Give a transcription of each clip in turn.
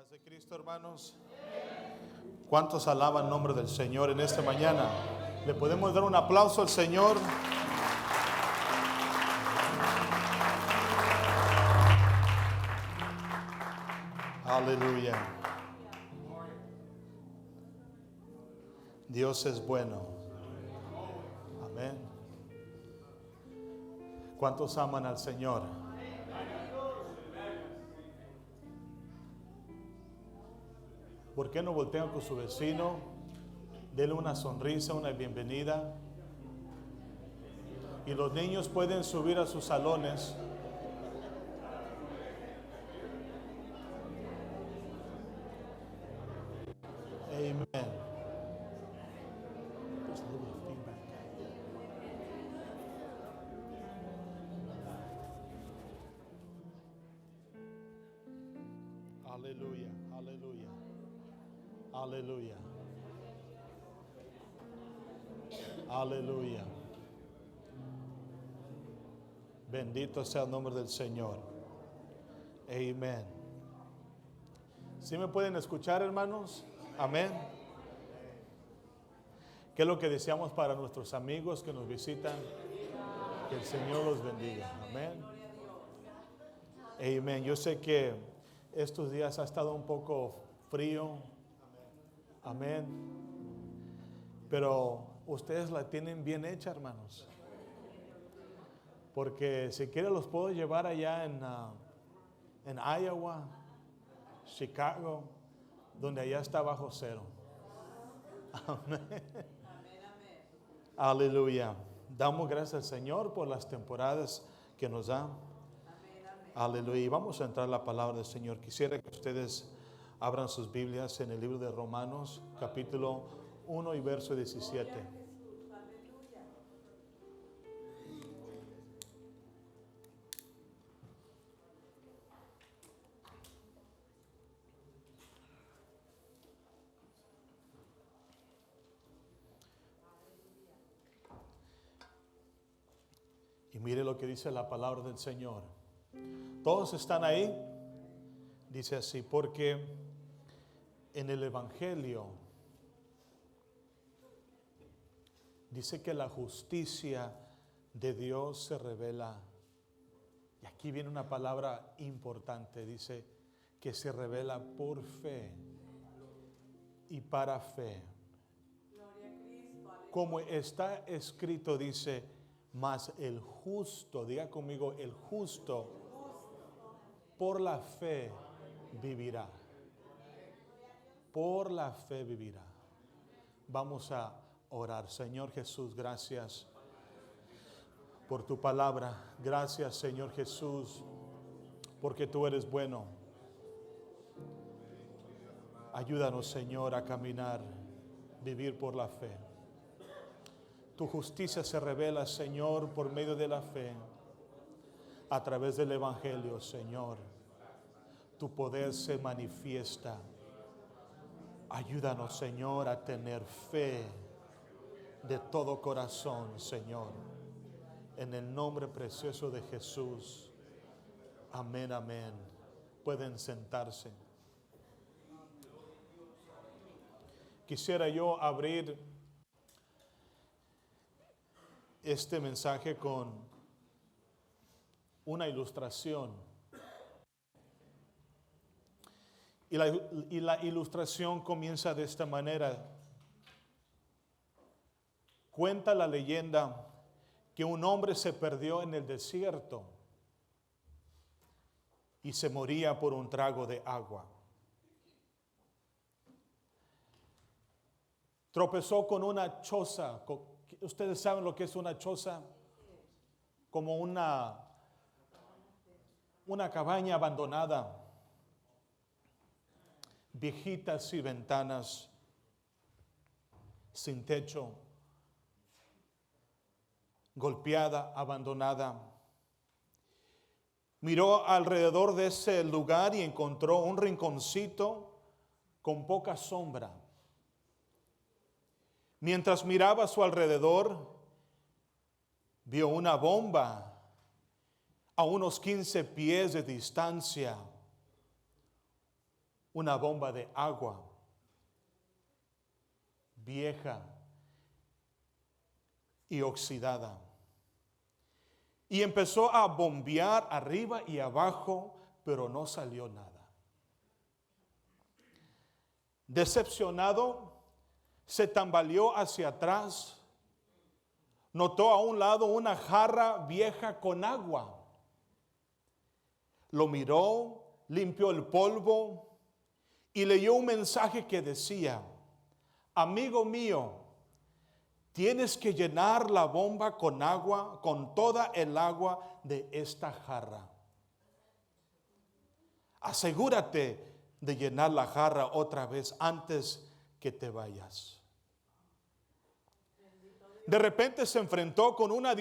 Paz de Cristo, hermanos. ¿Cuántos alaban el nombre del Señor en esta mañana? ¿Le podemos dar un aplauso al Señor? Aleluya. Dios es bueno. Amén. ¿Cuántos aman al Señor? ¿Por qué no voltean con su vecino? Dele una sonrisa, una bienvenida. Y los niños pueden subir a sus salones. Amén. Aleluya, aleluya, aleluya, aleluya. Bendito sea el nombre del Señor. Amén. ¿Sí me pueden escuchar, hermanos? Amén. ¿Qué es lo que deseamos para nuestros amigos que nos visitan? Que el Señor los bendiga. Amén. Amén. Yo sé que estos días ha estado un poco frío. Amén. Pero ustedes la tienen bien hecha, hermanos. Porque si quieren los puedo llevar allá en Iowa, Chicago, donde allá está bajo cero. Amén. Aleluya. Damos gracias al Señor por las temporadas que nos da. Aleluya. Y vamos a entrar a la palabra del Señor. Quisiera que ustedes abran sus Biblias en el libro de Romanos, capítulo 1 y verso 17. Y mire lo que dice la palabra del Señor. Todos están ahí. Dice así, porque en el Evangelio dice que la justicia de Dios se revela. Y aquí viene una palabra importante. Dice que se revela por fe y para fe. Como está escrito, dice, mas el justo, diga conmigo, el justo por la fe vivirá. Por la fe vivirá. Vamos a orar. Señor Jesús, gracias por tu palabra. Gracias, Señor Jesús, porque tú eres bueno. Ayúdanos, Señor, a caminar, vivir por la fe. Tu justicia se revela, Señor, por medio de la fe, a través del Evangelio, Señor. Tu poder se manifiesta. Ayúdanos, Señor, a tener fe de todo corazón, Señor. En el nombre precioso de Jesús. Amén, amén. Pueden sentarse. Quisiera yo abrir este mensaje con una ilustración. Y la ilustración comienza de esta manera. Cuenta la leyenda que un hombre se perdió en el desierto y se moría por un trago de agua. Tropezó con una choza. Ustedes saben lo que es una choza, como una cabaña abandonada, viejitas y ventanas, sin techo, golpeada, abandonada. Miró alrededor de ese lugar y encontró un rinconcito con poca sombra. Mientras miraba a su alrededor, vio una bomba a unos 15 pies de distancia, una bomba de agua vieja y oxidada. Y empezó a bombear arriba y abajo, pero no salió nada. Decepcionado, se tambaleó hacia atrás. Notó a un lado una jarra vieja con agua. Lo miró, limpió el polvo y leyó un mensaje que decía: amigo mío, tienes que llenar la bomba con agua, con toda el agua de esta jarra. Asegúrate de llenar la jarra otra vez antes que te vayas. De repente se enfrentó con una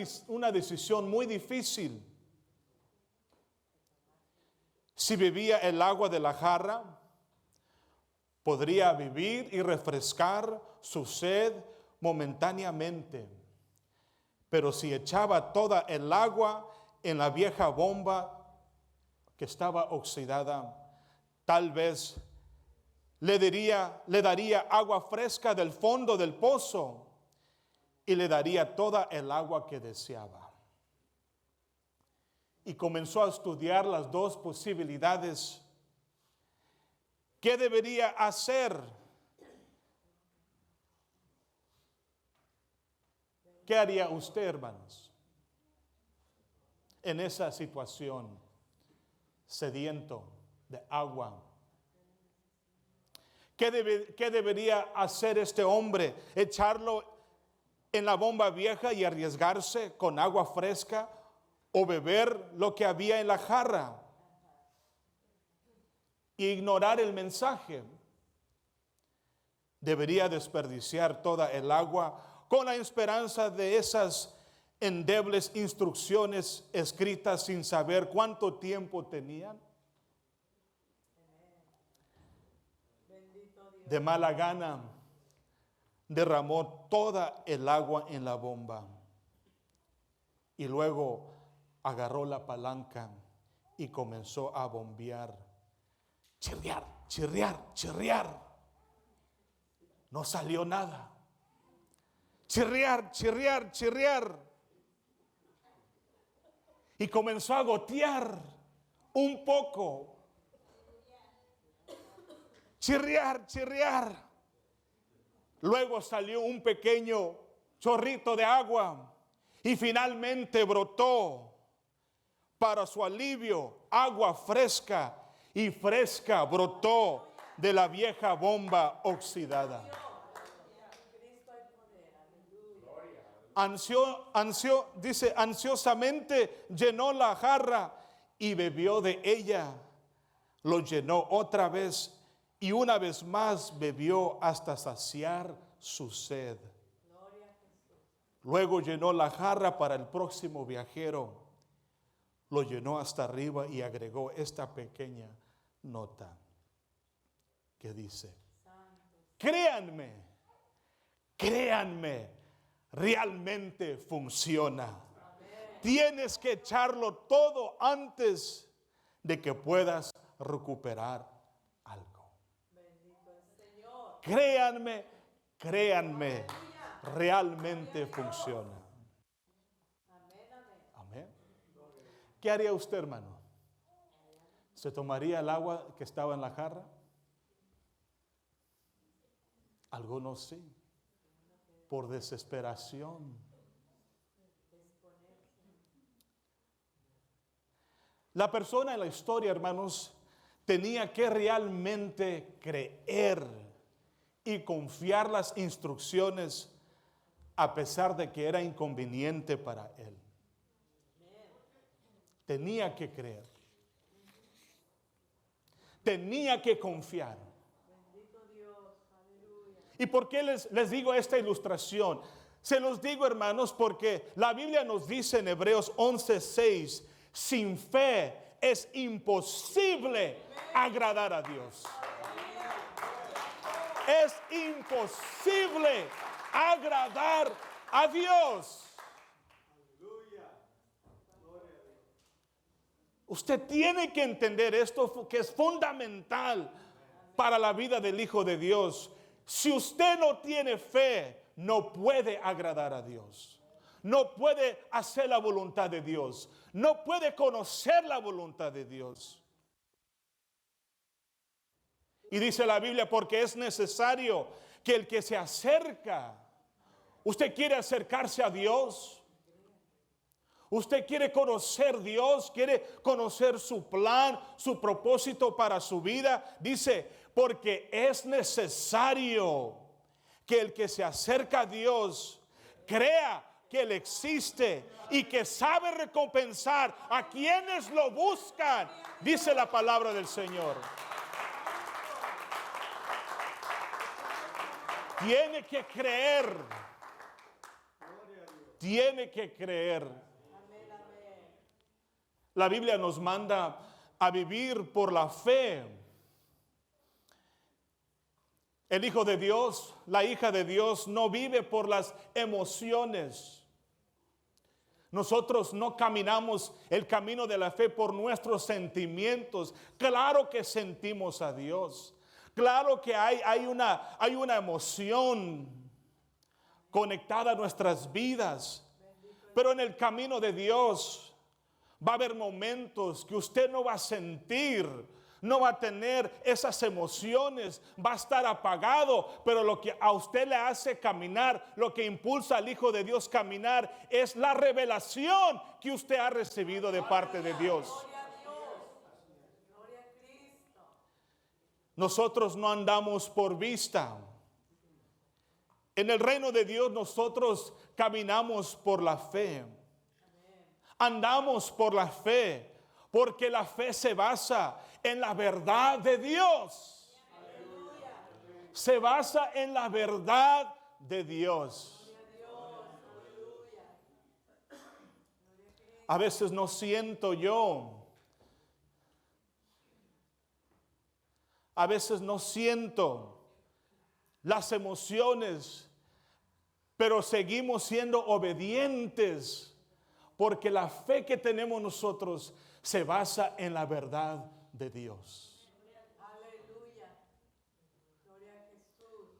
decisión muy difícil. Si bebía el agua de la jarra, podría vivir y refrescar su sed momentáneamente. Pero si echaba toda el agua en la vieja bomba que estaba oxidada, tal vez le daría agua fresca del fondo del pozo y le daría toda el agua que deseaba. Y comenzó a estudiar las dos posibilidades. ¿Qué debería hacer? ¿Qué haría usted, hermanos, en esa situación, sediento de agua? ¿Qué debería hacer este hombre? ¿Echarlo en la bomba vieja y arriesgarse con agua fresca o beber lo que había en la jarra e ignorar el mensaje? Debería desperdiciar toda el agua con la esperanza de esas endebles instrucciones escritas sin saber cuánto tiempo tenían. De mala gana derramó toda el agua en la bomba y luego agarró la palanca y comenzó a bombear. Chirriar, chirriar, chirriar. No salió nada. Chirriar, chirriar, chirriar. Y comenzó a gotear un poco. Chirriar, chirriar. Luego salió un pequeño chorrito de agua y finalmente brotó, para su alivio, agua fresca, y fresca brotó de la vieja bomba oxidada. Ansiosamente llenó la jarra y bebió de ella. Lo llenó otra vez y una vez más bebió hasta saciar su sed. Luego llenó la jarra para el próximo viajero. Lo llenó hasta arriba y agregó esta pequeña nota que dice: créanme, créanme, realmente funciona. Tienes que echarlo todo antes de que puedas recuperar algo. Créanme, créanme, realmente funciona. Amén. ¿Qué haría usted, hermano? ¿Se tomaría el agua que estaba en la jarra? Algunos sí, por desesperación. La persona en la historia, hermanos, tenía que realmente creer y confiar las instrucciones a pesar de que era inconveniente para él. Tenía que creer. Tenía que confiar. ¿Y por qué les digo esta ilustración? Se los digo, hermanos, porque la Biblia nos dice en Hebreos 11:6, sin fe es imposible agradar a Dios. Es imposible agradar a Dios. Usted tiene que entender esto, que es fundamental para la vida del Hijo de Dios. Si usted no tiene fe, no puede agradar a Dios. No puede hacer la voluntad de Dios. No puede conocer la voluntad de Dios. Y dice la Biblia, porque es necesario que el que se acerca, usted quiere acercarse a Dios, usted quiere conocer Dios, quiere conocer su plan, su propósito para su vida. Dice, porque es necesario que el que se acerca a Dios crea que Él existe y que sabe recompensar a quienes lo buscan, dice la palabra del Señor. Tiene que creer. Tiene que creer. La Biblia nos manda a vivir por la fe. El Hijo de Dios, la hija de Dios, no vive por las emociones. Nosotros no caminamos el camino de la fe por nuestros sentimientos. Claro que sentimos a Dios. Claro que hay una emoción conectada a nuestras vidas. Pero en el camino de Dios va a haber momentos que usted no va a sentir, no va a tener esas emociones, va a estar apagado. Pero lo que a usted le hace caminar, lo que impulsa al Hijo de Dios caminar, es la revelación que usted ha recibido de parte de Dios. Nosotros no andamos por vista. En el reino de Dios nosotros caminamos por la fe. Andamos por la fe, porque la fe se basa en la verdad de Dios. Se basa en la verdad de Dios. A veces no siento yo. A veces no siento las emociones, pero seguimos siendo obedientes, porque la fe que tenemos nosotros se basa en la verdad de Dios. Aleluya. Gloria a Jesús.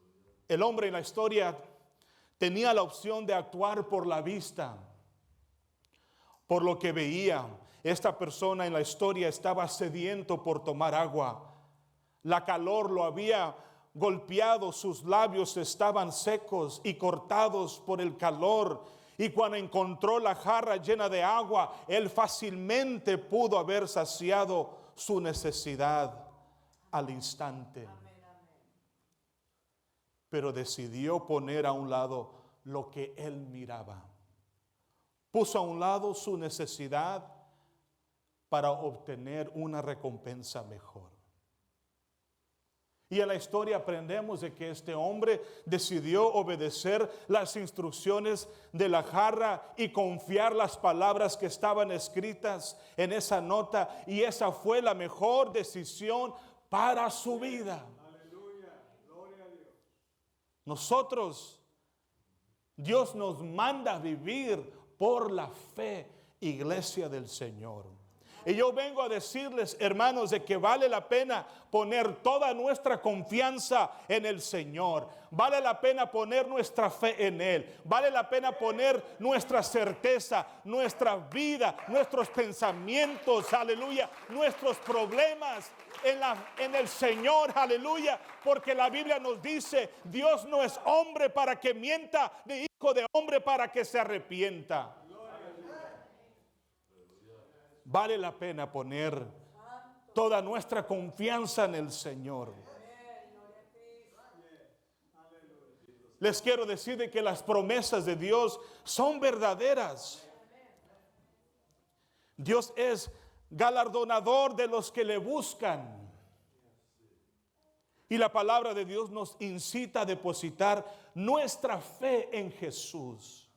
El hombre en la historia tenía la opción de actuar por la vista, por lo que veía. Esta persona en la historia estaba sediento por tomar agua. La calor lo había golpeado, sus labios estaban secos y cortados por el calor. Y cuando encontró la jarra llena de agua, él fácilmente pudo haber saciado su necesidad al instante. Pero decidió poner a un lado lo que él miraba. Puso a un lado su necesidad para obtener una recompensa mejor. Y en la historia aprendemos de que este hombre decidió obedecer las instrucciones de la jarra y confiar las palabras que estaban escritas en esa nota. Y esa fue la mejor decisión para su vida. Aleluya, gloria a Dios. Nosotros, Dios nos manda a vivir por la fe, iglesia del Señor. Y yo vengo a decirles, hermanos, de que vale la pena poner toda nuestra confianza en el Señor. Vale la pena poner nuestra fe en Él. Vale la pena poner nuestra certeza, nuestra vida, nuestros pensamientos, aleluya, nuestros problemas en el Señor, aleluya. Porque la Biblia nos dice, Dios no es hombre para que mienta, ni hijo de hombre para que se arrepienta. Vale la pena poner toda nuestra confianza en el Señor. Les quiero decir de que las promesas de Dios son verdaderas. Dios es galardonador de los que le buscan. Y la palabra de Dios nos incita a depositar nuestra fe en Jesús.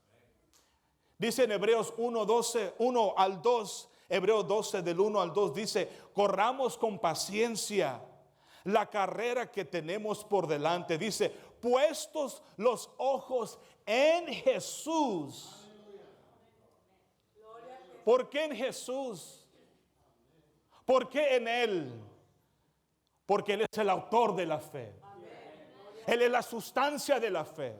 Dice en Hebreos 1 al 2. Hebreos 12 del 1 al 2 dice, corramos con paciencia la carrera que tenemos por delante. Dice, puestos los ojos en Jesús. ¿Por qué en Jesús? ¿Por qué en Él? porque Él es el autor de la fe. Él es la sustancia de la fe.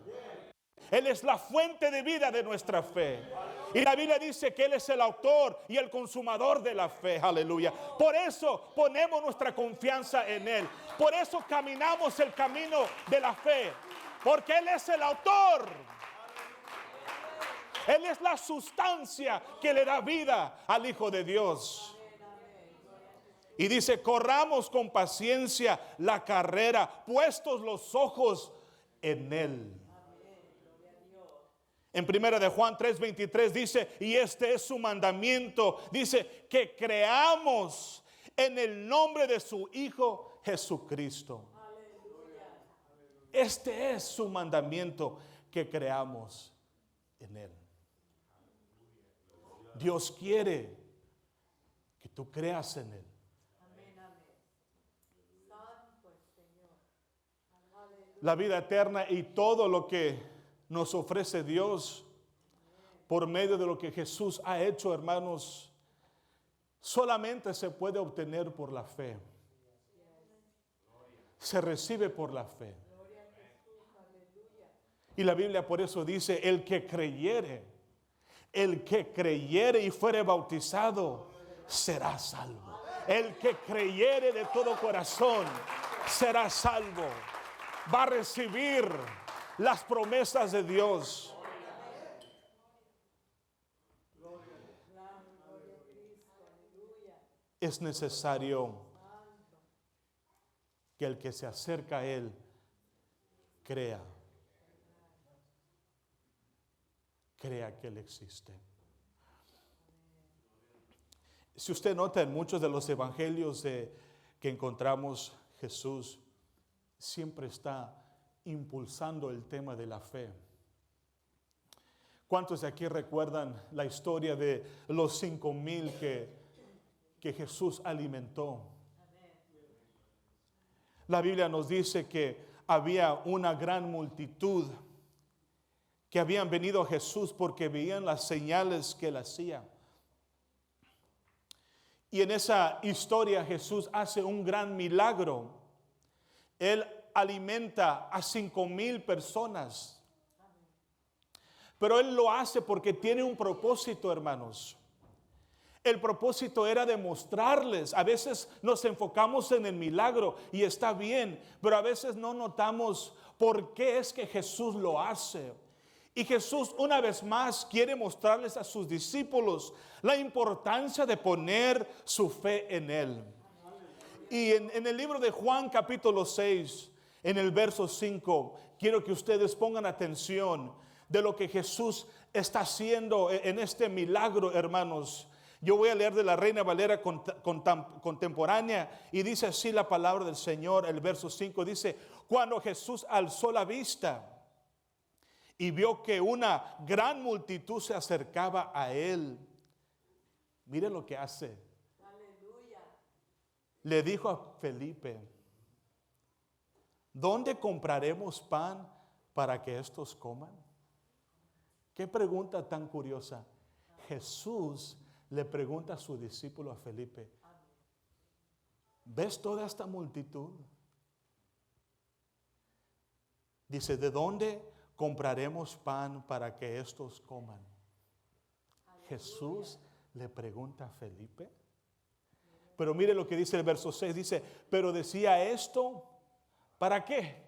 Él es la fuente de vida de nuestra fe. Y la Biblia dice que Él es el autor y el consumador de la fe. Aleluya. Por eso ponemos nuestra confianza en Él. Por eso caminamos el camino de la fe. Porque Él es el autor. Él es la sustancia que le da vida al Hijo de Dios. Y dice, corramos con paciencia la carrera, puestos los ojos en Él. En 1 de Juan 3:23 dice, y este es su mandamiento, dice que creamos en el nombre de su Hijo Jesucristo. Este es su mandamiento, que creamos en Él. Dios quiere que tú creas en Él. La vida eterna y todo lo que nos ofrece Dios por medio de lo que Jesús ha hecho, hermanos, solamente se puede obtener por la fe. Se recibe por la fe. Y la Biblia por eso dice, el que creyere y fuere bautizado, será salvo. El que creyere de todo corazón, será salvo. Va a recibir las promesas de Dios. Es necesario que el que se acerca a Él crea que Él existe. Si usted nota en muchos de los evangelios que encontramos, Jesús siempre está impulsando el tema de la fe. ¿Cuántos de aquí recuerdan la historia de los 5,000 que Jesús alimentó? La Biblia nos dice que había una gran multitud que habían venido a Jesús porque veían las señales que Él hacía. Y en esa historia Jesús hace un gran milagro. Él alimenta a 5,000 personas. Pero Él lo hace porque tiene un propósito, hermanos. El propósito era demostrarles. A veces nos enfocamos en el milagro y está bien, pero a veces no notamos por qué es que Jesús lo hace. Y Jesús una vez más quiere mostrarles a sus discípulos la importancia de poner su fe en Él. Y en el libro de Juan capítulo 6, en el verso 5, quiero que ustedes pongan atención de lo que Jesús está haciendo en este milagro, hermanos. Yo voy a leer de la Reina Valera contemporánea y dice así la palabra del Señor. El verso 5 dice, cuando Jesús alzó la vista y vio que una gran multitud se acercaba a Él, mire lo que hace. Le dijo a Felipe, ¿dónde compraremos pan para que estos coman? Qué pregunta tan curiosa. Jesús le pregunta a su discípulo, a Felipe, ¿ves toda esta multitud? Dice, ¿de dónde compraremos pan para que estos coman? Jesús le pregunta a Felipe. Pero mire lo que dice el verso 6, dice, pero decía esto, ¿para qué?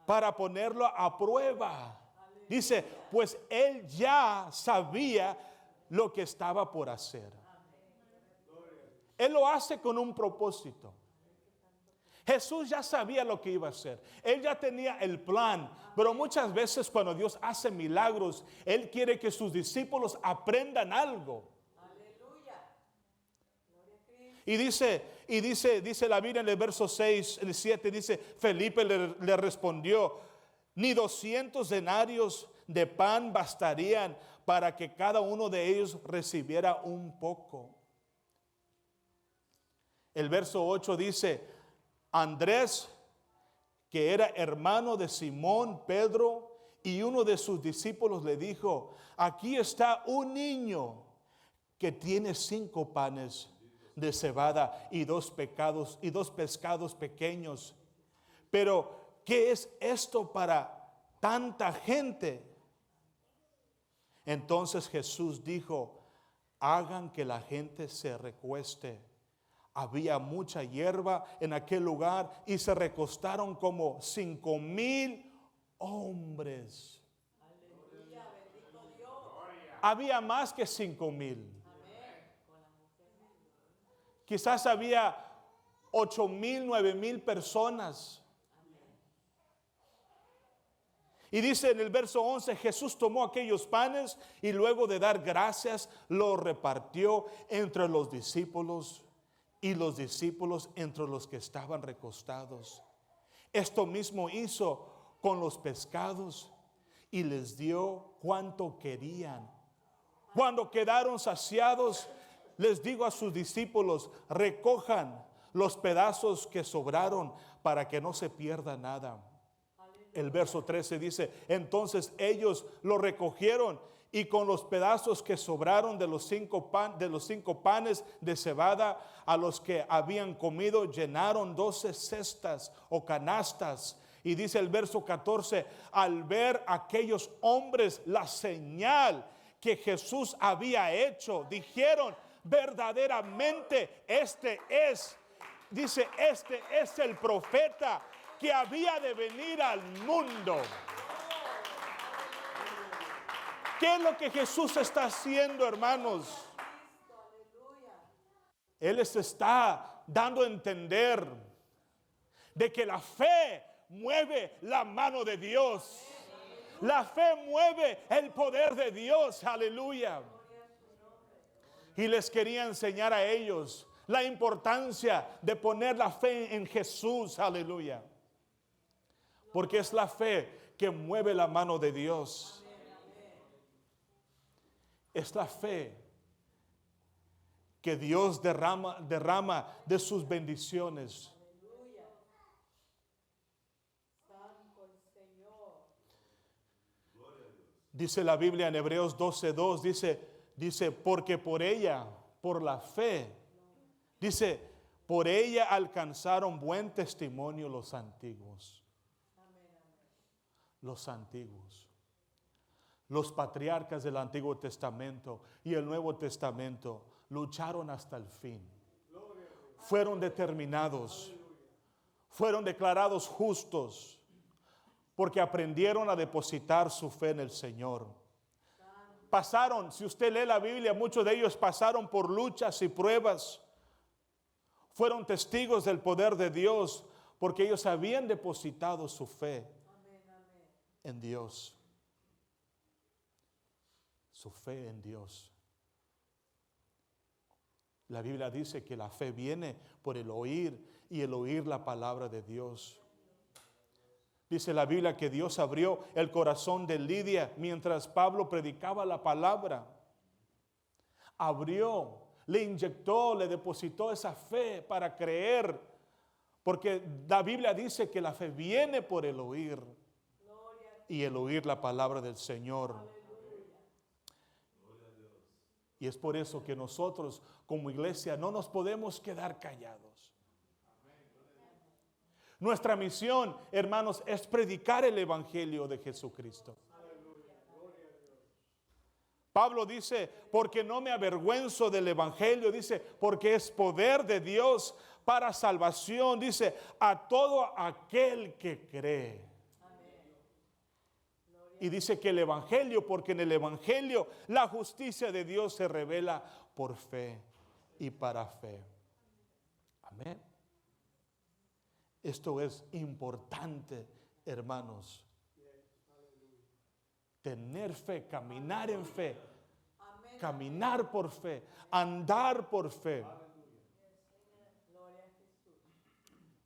Para ponerlo a prueba. Dice, pues Él ya sabía lo que estaba por hacer. Él lo hace con un propósito. Jesús ya sabía lo que iba a hacer. Él ya tenía el plan. Pero muchas veces cuando Dios hace milagros, Él quiere que sus discípulos aprendan algo. Y dice la Biblia en el verso 6, el 7, dice, Felipe le respondió, ni 200 denarios de pan bastarían para que cada uno de ellos recibiera un poco. El verso 8 dice, Andrés, que era hermano de Simón, Pedro, y uno de sus discípulos le dijo, aquí está un niño que tiene 5 panes de cebada y 2 pescados pequeños. Pero, ¿qué es esto para tanta gente? Entonces Jesús dijo: hagan que la gente se recueste. Había mucha hierba en aquel lugar y se recostaron como 5,000 hombres. Aleluya, bendito Dios. Había más que 5,000. Quizás había 8,000, 9,000 personas. Y dice en el verso 11, Jesús tomó aquellos panes y luego de dar gracias, los repartió entre los discípulos y los discípulos entre los que estaban recostados. Esto mismo hizo con los pescados y les dio cuanto querían. Cuando quedaron saciados, les digo a sus discípulos: recojan los pedazos que sobraron para que no se pierda nada. El verso 13 dice: entonces ellos lo recogieron y con los pedazos que sobraron de los 5 panes de cebada a los que habían comido, llenaron 12 cestas o canastas. Y dice el verso 14: al ver aquellos hombres la señal que Jesús había hecho, dijeron: verdaderamente este es el profeta que había de venir al mundo. ¿Qué es lo que Jesús está haciendo, hermanos? Él les está dando a entender de que la fe mueve la mano de Dios. La fe mueve el poder de Dios. Aleluya. Y les quería enseñar a ellos la importancia de poner la fe en Jesús. Aleluya. Porque es la fe que mueve la mano de Dios. Es la fe que Dios derrama de sus bendiciones. Dice la Biblia en Hebreos 12:2, dice, porque por ella, por la fe, dice, por ella alcanzaron buen testimonio los antiguos. Los antiguos. Los patriarcas del Antiguo Testamento y el Nuevo Testamento lucharon hasta el fin. Fueron determinados. Fueron declarados justos. Porque aprendieron a depositar su fe en el Señor. Pasaron, si usted lee la Biblia, muchos de ellos pasaron por luchas y pruebas. Fueron testigos del poder de Dios porque ellos habían depositado su fe en Dios. Su fe en Dios. La Biblia dice que la fe viene por el oír y el oír la palabra de Dios. Dice la Biblia que Dios abrió el corazón de Lidia mientras Pablo predicaba la palabra. Abrió, le inyectó, le depositó esa fe para creer. Porque la Biblia dice que la fe viene por el oír y el oír la palabra del Señor. Y es por eso que nosotros como iglesia no nos podemos quedar callados. Nuestra misión, hermanos, es predicar el evangelio de Jesucristo. Pablo dice, porque no me avergüenzo del evangelio, dice, porque es poder de Dios para salvación, dice, a todo aquel que cree. Y dice que el evangelio, porque en el evangelio la justicia de Dios se revela por fe y para fe. Amén. Esto es importante, hermanos. Tener fe, caminar en fe, caminar por fe, andar por fe.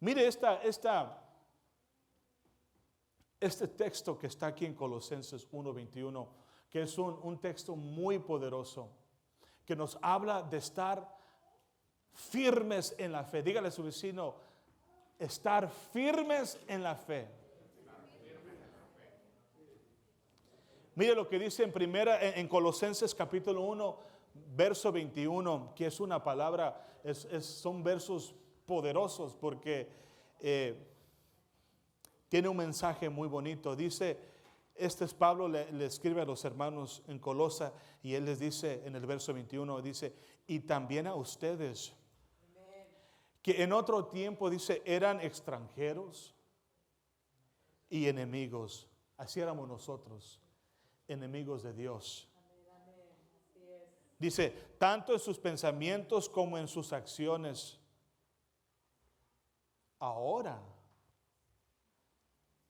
Mire este texto que está aquí en Colosenses 1:21, que es un texto muy poderoso, que nos habla de estar firmes en la fe. Dígale a su vecino, estar firmes en la fe. Mire lo que dice en Colosenses capítulo 1, verso 21, que es una palabra, son versos poderosos porque tiene un mensaje muy bonito. Dice, este es Pablo, le escribe a los hermanos en Colosa y él les dice en el verso 21, dice, y también a ustedes, que en otro tiempo, dice, eran extranjeros y enemigos. Así éramos nosotros, enemigos de Dios. Dice, tanto en sus pensamientos como en sus acciones. Ahora,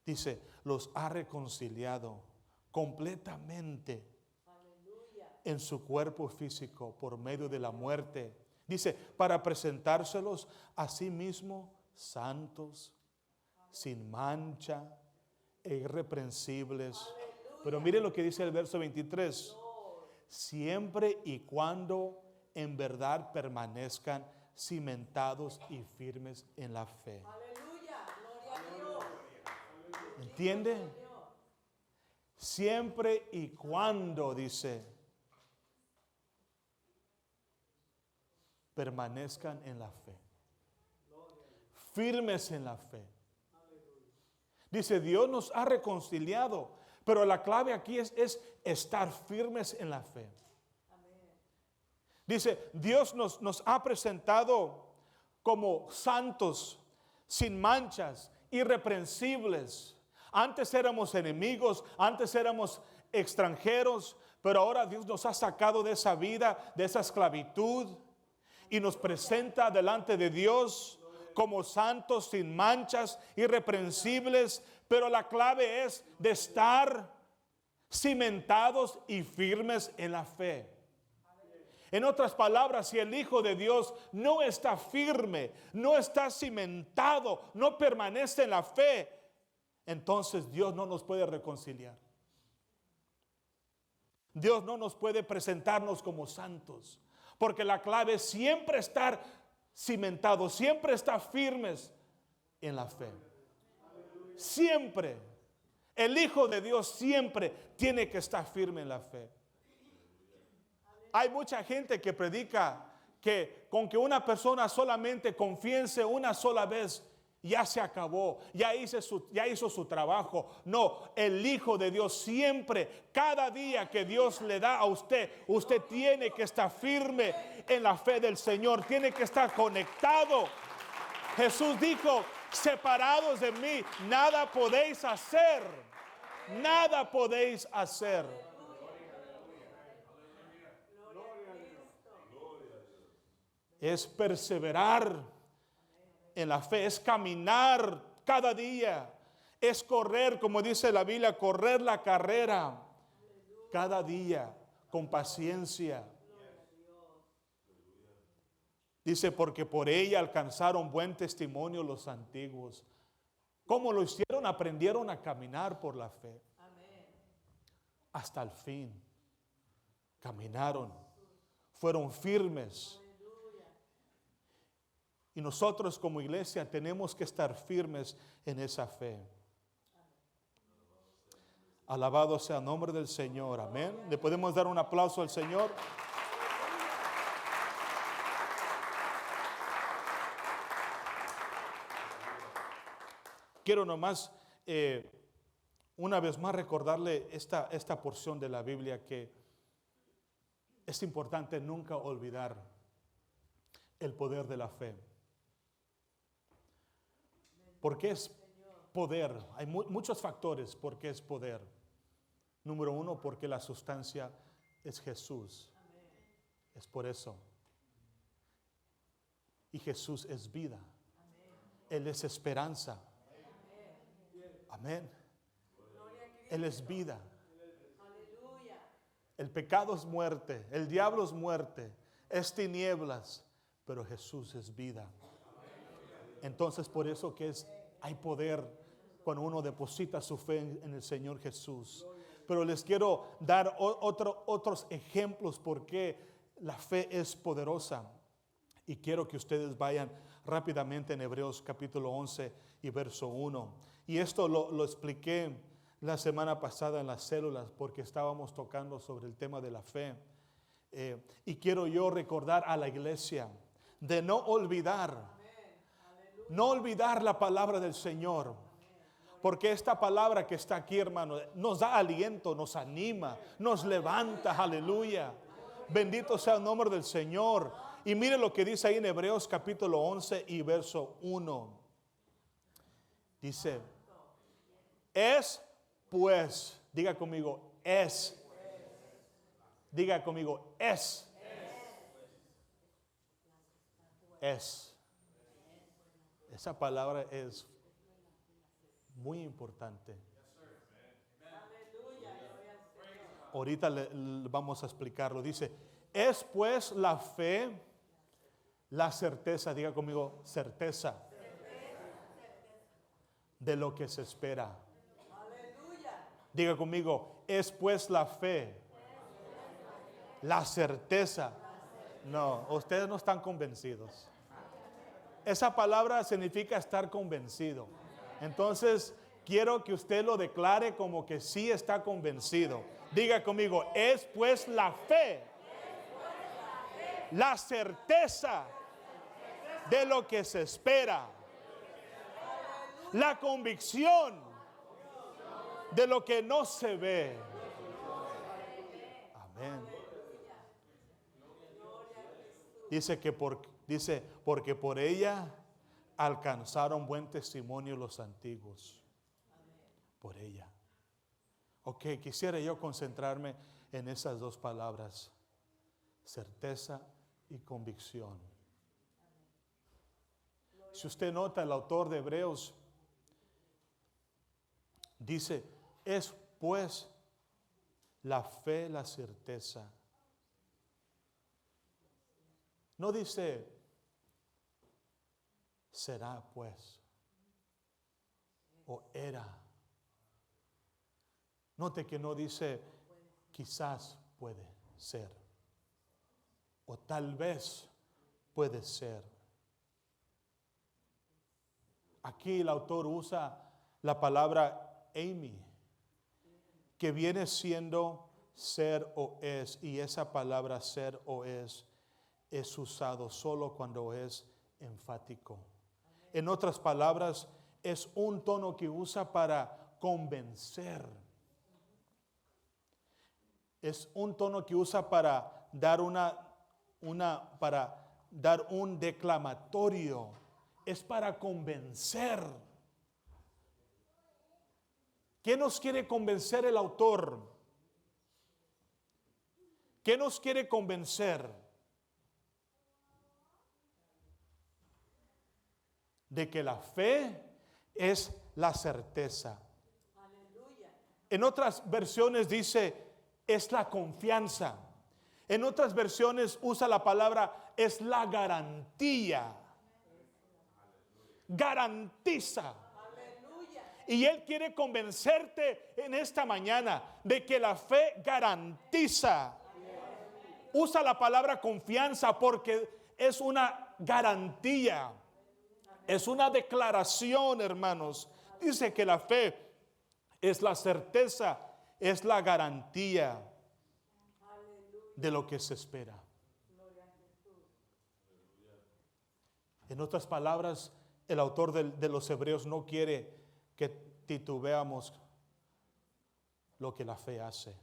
dice, los ha reconciliado completamente en su cuerpo físico por medio de la muerte. Dice, para presentárselos a sí mismo santos, sin mancha e irreprensibles. Pero mire lo que dice el verso 23. Siempre y cuando en verdad permanezcan cimentados y firmes en la fe. Aleluya, gloria a Dios. ¿Entiende? Siempre y cuando, dice, permanezcan en la fe. Firmes en la fe. Dice, Dios nos ha reconciliado, pero la clave aquí es estar firmes en la fe. Dice, Dios nos ha presentado como santos, sin manchas, irreprensibles. Antes éramos enemigos, antes éramos extranjeros, pero ahora Dios nos ha sacado de esa vida, de esa esclavitud, y nos presenta delante de Dios como santos, sin manchas, irreprensibles. Pero la clave es de estar cimentados y firmes en la fe. En otras palabras, si el Hijo de Dios no está firme, no está cimentado, no permanece en la fe, entonces Dios no nos puede reconciliar. Dios no nos puede presentarnos como santos, porque la clave es siempre estar cimentados, siempre estar firmes en la fe. Siempre. El Hijo de Dios siempre tiene que estar firme en la fe. Hay mucha gente que predica que con que una persona solamente confiese una sola vez, ya se acabó, ya hizo su trabajo. No, el Hijo de Dios siempre, cada día que Dios le da a usted, usted tiene que estar firme en la fe del Señor, tiene que estar conectado. Jesús dijo, separados de mí, nada podéis hacer, nada podéis hacer. Es perseverar en la fe, es caminar cada día, es correr, como dice la Biblia, correr la carrera cada día con paciencia. Dice, porque por ella alcanzaron buen testimonio los antiguos. ¿Cómo lo hicieron? Aprendieron a caminar por la fe. Hasta el fin. Caminaron, fueron firmes. Y nosotros como iglesia tenemos que estar firmes en esa fe. Alabado sea el nombre del Señor. Amén. ¿Le podemos dar un aplauso al Señor? Quiero nomás una vez más recordarle esta porción de la Biblia que es importante nunca olvidar el poder de la fe. ¿Por qué es poder? Hay muchos factores por qué es poder. Número uno, porque la sustancia es Jesús. Es por eso. Y Jesús es vida. Él es esperanza. Amén. Él es vida. El pecado es muerte, el diablo es muerte, es tinieblas, pero Jesús es vida. Entonces por eso que hay poder cuando uno deposita su fe en el Señor Jesús. Pero les quiero dar otros ejemplos por qué la fe es poderosa. Y quiero que ustedes vayan rápidamente en Hebreos capítulo 11 y verso 1. Y esto lo expliqué la semana pasada en las células porque estábamos tocando sobre el tema de la fe. Y quiero yo recordar a la iglesia de no olvidar la palabra del Señor. Porque esta palabra que está aquí, hermano, nos da aliento, nos anima, nos levanta, aleluya. Bendito sea el nombre del Señor. Y mire lo que dice ahí en Hebreos capítulo 11 y verso 1. Dice, es pues, diga conmigo, es. Diga conmigo, es. Es. Esa palabra es muy importante. Ahorita le vamos a explicarlo. Dice, es pues la fe, la certeza, diga conmigo, certeza de lo que se espera. Diga conmigo, es pues la fe, la certeza. No, ustedes no están convencidos. Esa palabra significa estar convencido. Entonces, quiero que usted lo declare como que sí está convencido. Diga conmigo, es pues la fe, la certeza de lo que se espera, la convicción de lo que no se ve. Amén. Dice porque por ella alcanzaron buen testimonio los antiguos. Por ella. Ok, quisiera yo concentrarme en esas dos palabras, certeza y convicción. Si usted nota, el autor de Hebreos dice, es pues la fe, la certeza. No dice, será pues, o era. Note que no dice, quizás puede ser, o tal vez puede ser. Aquí el autor usa la palabra Amy, que viene siendo ser o es, y esa palabra ser o es usado solo cuando es enfático. En otras palabras, es un tono que usa para convencer. Es un tono que usa para dar para dar un declamatorio. Es para convencer. ¿Qué nos quiere convencer el autor? ¿Qué nos quiere convencer? De que la fe es la certeza. Aleluya. En otras versiones dice, es la confianza. En otras versiones usa la palabra, es la garantía. Garantiza. Aleluya. Y Él quiere convencerte en esta mañana de que la fe garantiza. Usa la palabra confianza porque es una garantía. Es una declaración, hermanos. Dice que la fe es la certeza, es la garantía de lo que se espera. En otras palabras, el autor de los Hebreos no quiere que titubeamos lo que la fe hace.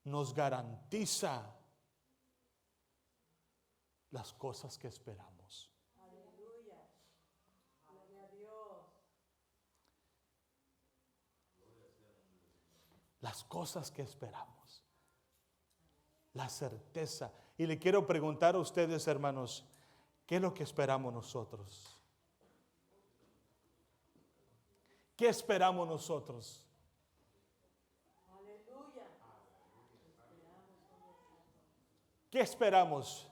Nos garantiza las cosas que esperamos. Aleluya. Gloria a Dios. Las cosas que esperamos. La certeza. Y le quiero preguntar a ustedes, hermanos, ¿qué es lo que esperamos nosotros? ¿Qué esperamos nosotros? Aleluya. ¿Qué esperamos?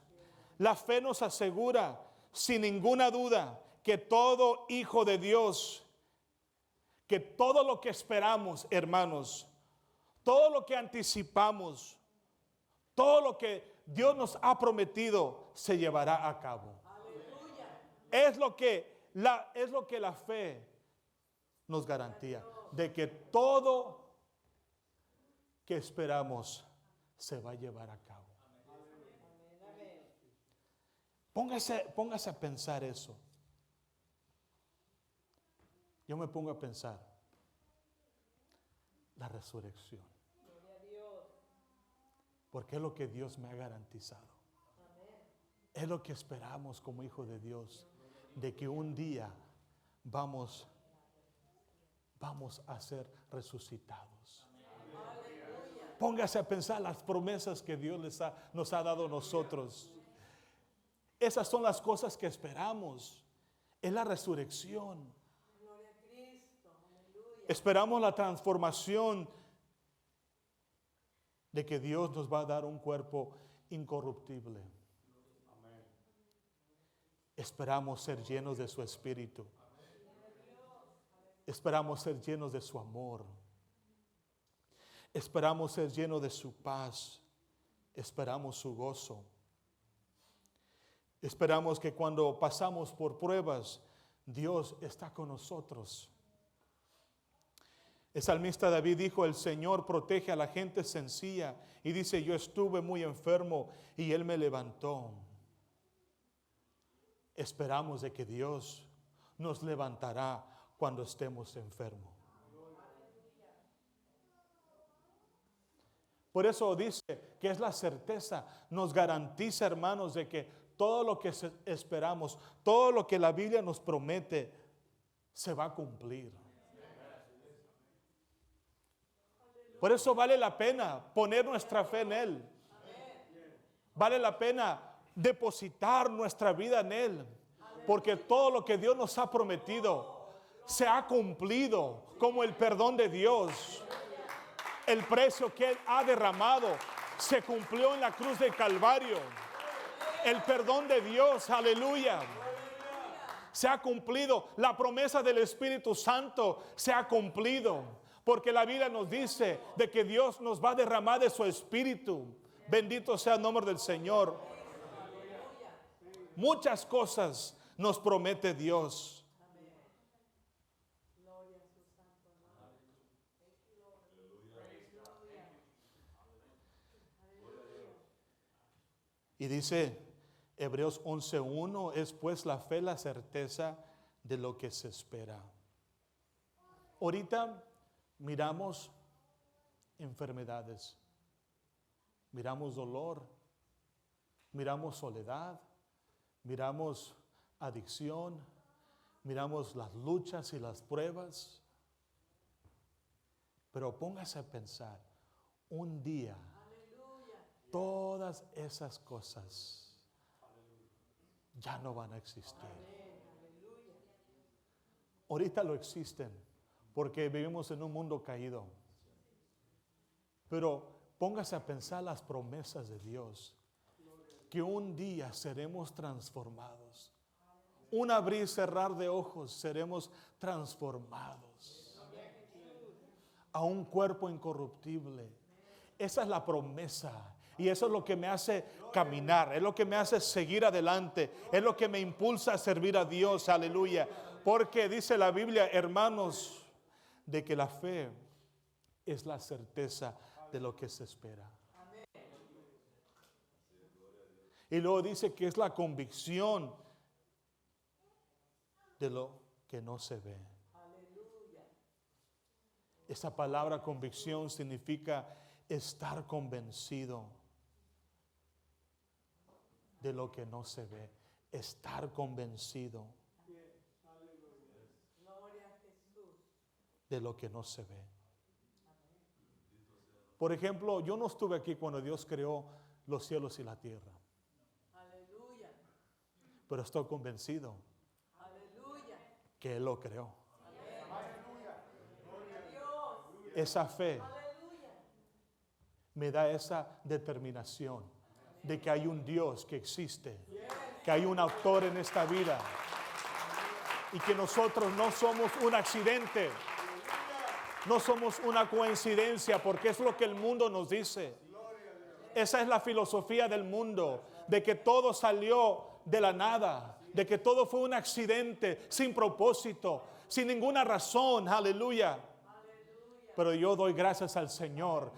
La fe nos asegura, sin ninguna duda, que todo hijo de Dios, que todo lo que esperamos, hermanos, todo lo que anticipamos, todo lo que Dios nos ha prometido, se llevará a cabo. Aleluya. Es lo que la fe nos garantía, de que todo que esperamos se va a llevar a cabo. Póngase a pensar eso. Yo me pongo a pensar la resurrección. Porque es lo que Dios me ha garantizado. Es lo que esperamos como hijos de Dios, de que un día vamos a ser resucitados. Póngase a pensar las promesas que Dios nos ha dado a nosotros. Esas son las cosas que esperamos. Es la resurrección. Esperamos la transformación de que Dios nos va a dar un cuerpo incorruptible. Esperamos ser llenos de su Espíritu. Esperamos ser llenos de su amor. Esperamos ser llenos de su paz. Esperamos su gozo. Esperamos que cuando pasamos por pruebas, Dios está con nosotros. El salmista David dijo: el Señor protege a la gente sencilla. Y dice: yo estuve muy enfermo y Él me levantó. Esperamos de que Dios nos levantará cuando estemos enfermos. Por eso dice que es la certeza, nos garantiza, hermanos, de que todo lo que esperamos, todo lo que la Biblia nos promete, se va a cumplir. Por eso vale la pena poner nuestra fe en Él. Vale la pena depositar nuestra vida en Él. Porque todo lo que Dios nos ha prometido se ha cumplido, como el perdón de Dios. El precio que Él ha derramado se cumplió en la cruz del Calvario. El perdón de Dios, aleluya, se ha cumplido. La promesa del Espíritu Santo se ha cumplido. Porque la Biblia nos dice de que Dios nos va a derramar de su Espíritu. Bendito sea el nombre del Señor. Muchas cosas nos promete Dios. Y dice Hebreos 11:1, es pues la fe la certeza de lo que se espera. Ahorita miramos enfermedades, miramos dolor, miramos soledad, miramos adicción, miramos las luchas y las pruebas. Pero póngase a pensar, un día todas esas cosas ya no van a existir. Ahorita lo existen porque vivimos en un mundo caído. Pero póngase a pensar las promesas de Dios, que un día seremos transformados. Un abrir y cerrar de ojos seremos transformados a un cuerpo incorruptible. Esa es la promesa. Y eso es lo que me hace caminar, es lo que me hace seguir adelante, es lo que me impulsa a servir a Dios, aleluya. Porque dice la Biblia, hermanos, de que la fe es la certeza de lo que se espera. Y luego dice que es la convicción de lo que no se ve. Esa palabra convicción significa estar convencido de lo que no se ve. Estar convencido de lo que no se ve. Por ejemplo, yo no estuve aquí cuando Dios creó los cielos y la tierra. Pero estoy convencido que Él lo creó. Esa fe me da esa determinación de que hay un Dios que existe, que hay un autor en esta vida y que nosotros no somos un accidente, no somos una coincidencia, porque es lo que el mundo nos dice. Esa es la filosofía del mundo, de que todo salió de la nada, de que todo fue un accidente, sin propósito, sin ninguna razón, aleluya. Pero yo doy gracias al Señor.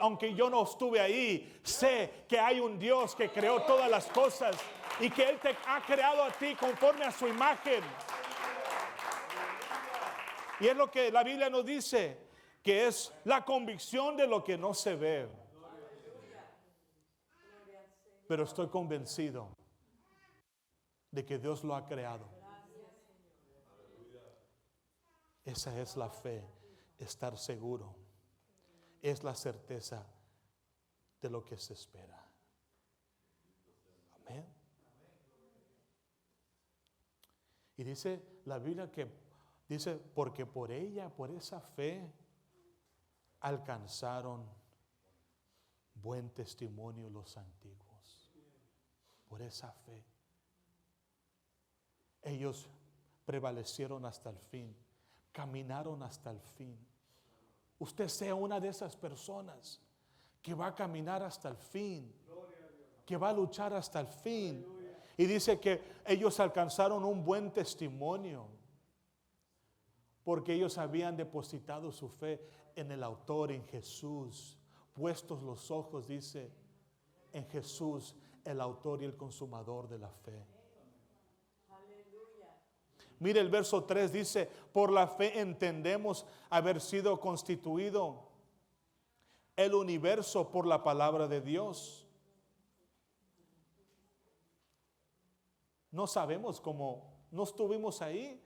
Aunque yo no estuve ahí, sé que hay un Dios que creó todas las cosas y que Él te ha creado a ti conforme a su imagen. Y es lo que la Biblia nos dice, que es la convicción de lo que no se ve. Pero estoy convencido de que Dios lo ha creado. Esa es la fe, estar seguro. Es la certeza de lo que se espera. Amén. Y dice la Biblia dice, porque por ella, por esa fe, alcanzaron buen testimonio los antiguos. Por esa fe. Ellos prevalecieron hasta el fin. Caminaron hasta el fin. Usted sea una de esas personas que va a caminar hasta el fin. Que va a luchar hasta el fin. Y dice que ellos alcanzaron un buen testimonio. Porque ellos habían depositado su fe en el autor, en Jesús. Puestos los ojos, dice, en Jesús, el autor y el consumador de la fe. Aleluya. Mire el verso 3 dice, por la fe entendemos haber sido constituido el universo por la palabra de Dios. No sabemos cómo, no estuvimos ahí,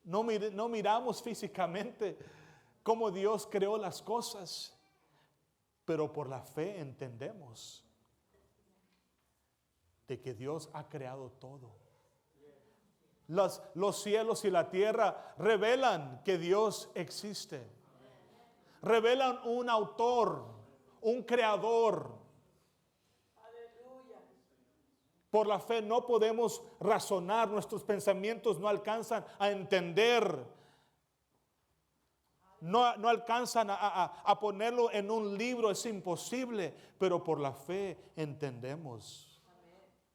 no miramos físicamente cómo Dios creó las cosas, pero por la fe entendemos de que Dios ha creado todo. Los cielos y la tierra revelan que Dios existe. Revelan un autor, un creador. Aleluya. Por la fe no podemos razonar, nuestros pensamientos no alcanzan a entender. No alcanzan a ponerlo en un libro, es imposible, pero por la fe entendemos.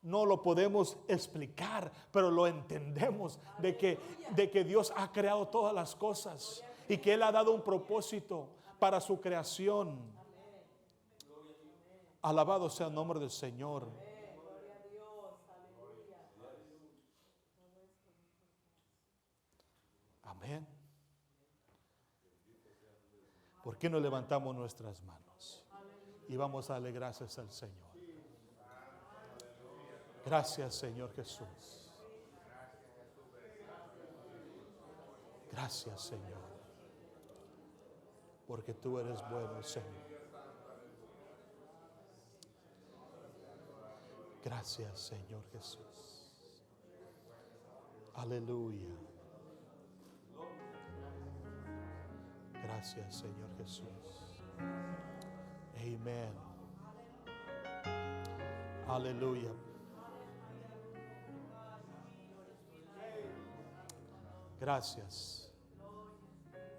No lo podemos explicar, pero lo entendemos de que Dios ha creado todas las cosas y que Él ha dado un propósito para su creación. Alabado sea el nombre del Señor. Gloria a Dios. Aleluya. Amén. ¿Por qué no levantamos nuestras manos y vamos a darle gracias al Señor? Gracias, Señor Jesús. Gracias, Señor. Porque tú eres bueno, Señor. Gracias, Señor Jesús. Aleluya. Gracias, Señor Jesús. Amén. Aleluya. Gracias.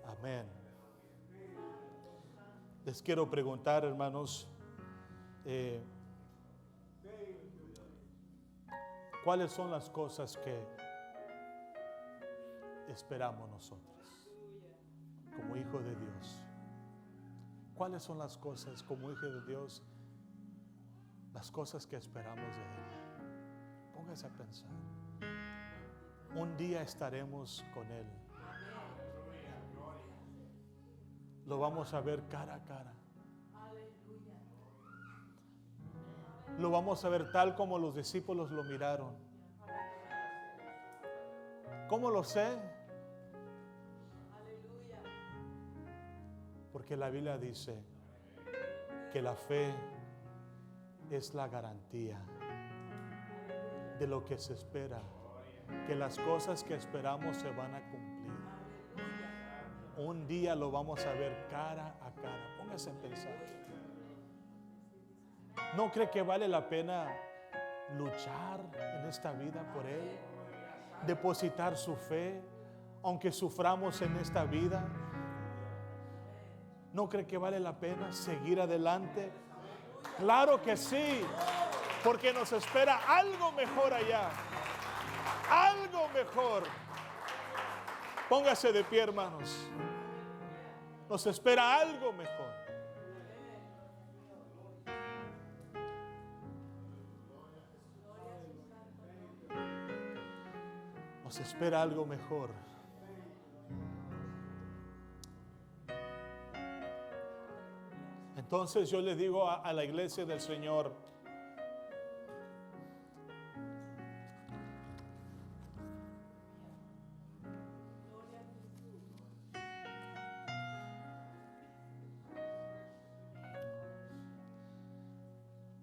Amén. Les quiero preguntar, hermanos, ¿cuáles son las cosas que esperamos nosotros como hijos de Dios? ¿Cuáles son las cosas como hijos de Dios, las cosas que esperamos de Él? Póngase a pensar. Un día estaremos con Él. Lo vamos a ver cara a cara. Lo vamos a ver tal como los discípulos lo miraron. ¿Cómo lo sé? Porque la Biblia dice que la fe es la garantía de lo que se espera, que las cosas que esperamos se van a cumplir. Un día lo vamos a ver cara a cara. Póngase a pensar. ¿No cree que vale la pena luchar en esta vida por Él? Depositar su fe, aunque suframos en esta vida. ¿No cree que vale la pena seguir adelante? Claro que sí, porque nos espera algo mejor allá. Algo mejor. Póngase de pie, hermanos. Nos espera algo mejor. Nos espera algo mejor. Entonces yo le digo a la iglesia del Señor,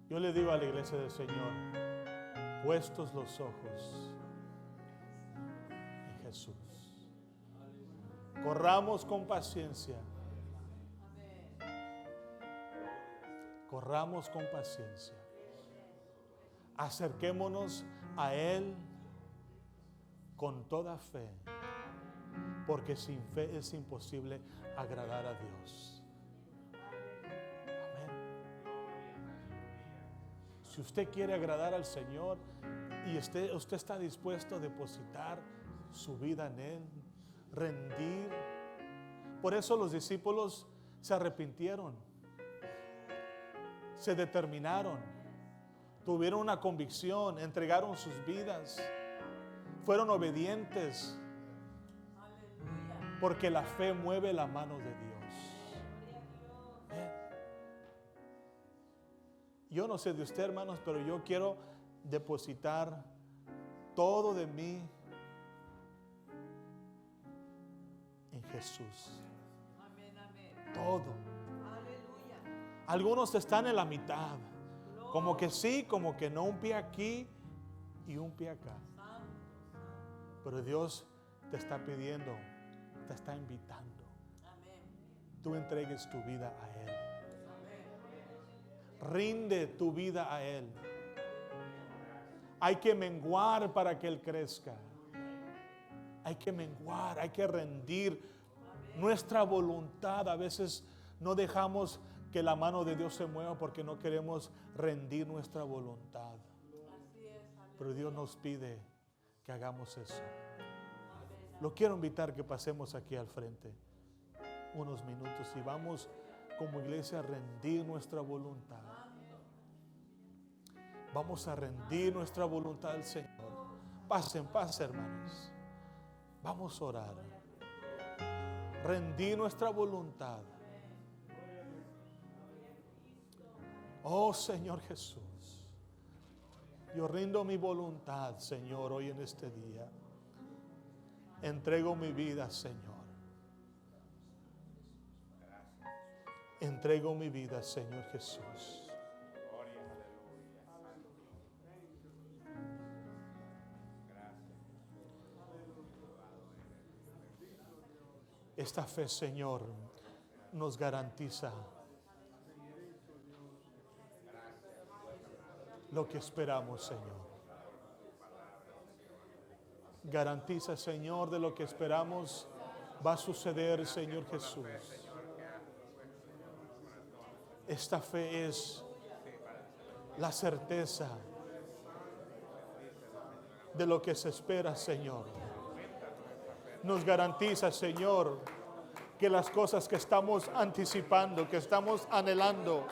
yo le digo a la iglesia del Señor, puestos los ojos en Jesús, corramos con paciencia. Corramos con paciencia. Acerquémonos a Él con toda fe, porque sin fe es imposible agradar a Dios. Amén. Si usted quiere agradar al Señor y usted está dispuesto a depositar su vida en Él, rendir. Por eso los discípulos se arrepintieron. Se determinaron, tuvieron una convicción, entregaron sus vidas, fueron obedientes, porque la fe mueve la mano de Dios. Yo no sé de usted, hermanos, pero yo quiero depositar todo de mí en Jesús. Todo. Algunos están en la mitad, como que sí, como que no, un pie aquí y un pie acá. Pero Dios te está pidiendo, te está invitando. Tú entregues tu vida a Él. Rinde tu vida a Él. Hay que menguar para que Él crezca. Hay que menguar, hay que rendir nuestra voluntad. A veces no dejamos que la mano de Dios se mueva porque no queremos rendir nuestra voluntad. Pero Dios nos pide que hagamos eso. Lo quiero invitar que pasemos aquí al frente unos minutos y vamos como iglesia a rendir nuestra voluntad. Vamos a rendir nuestra voluntad al Señor. Pasen, hermanos. Vamos a orar. Rendir nuestra voluntad. Oh Señor Jesús, yo rindo mi voluntad, Señor, hoy en este día. Entrego mi vida, Señor. Entrego mi vida, Señor Jesús. Esta fe, Señor, nos garantiza lo que esperamos, Señor. Garantiza, Señor, de lo que esperamos va a suceder, Señor Jesús. Esta fe es la certeza de lo que se espera, Señor. Nos garantiza, Señor, que las cosas que estamos anticipando, que estamos anhelando,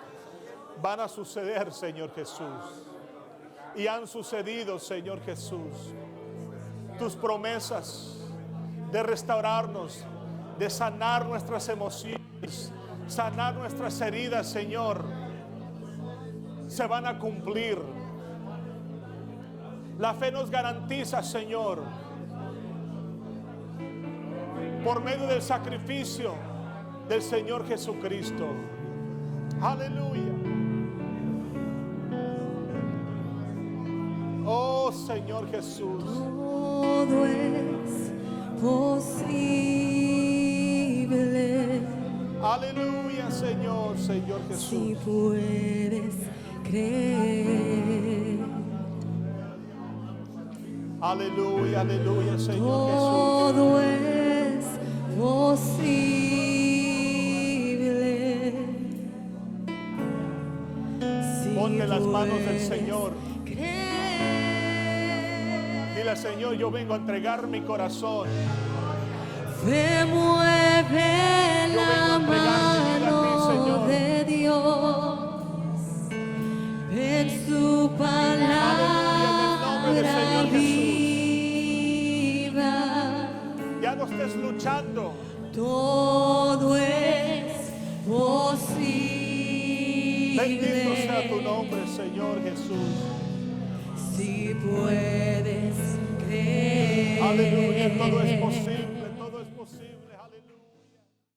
van a suceder, Señor Jesús. Y han sucedido, Señor Jesús. Tus promesas de restaurarnos, de sanar nuestras emociones, sanar nuestras heridas, Señor, se van a cumplir. La fe nos garantiza, Señor, por medio del sacrificio del Señor Jesucristo. Aleluya. Oh Señor Jesús. Todo es posible. Aleluya, Señor Jesús. Si puedes creer. Aleluya, aleluya, Señor Jesús. Todo es posible. Si Ponte las manos del Señor. creer. Dile, Señor, yo vengo a entregar mi corazón. Fe mueve Yo vengo a la luchando. Todo es posible. Bendito sea tu nombre, Señor Jesús. Si puedes creer. Aleluya, todo es posible.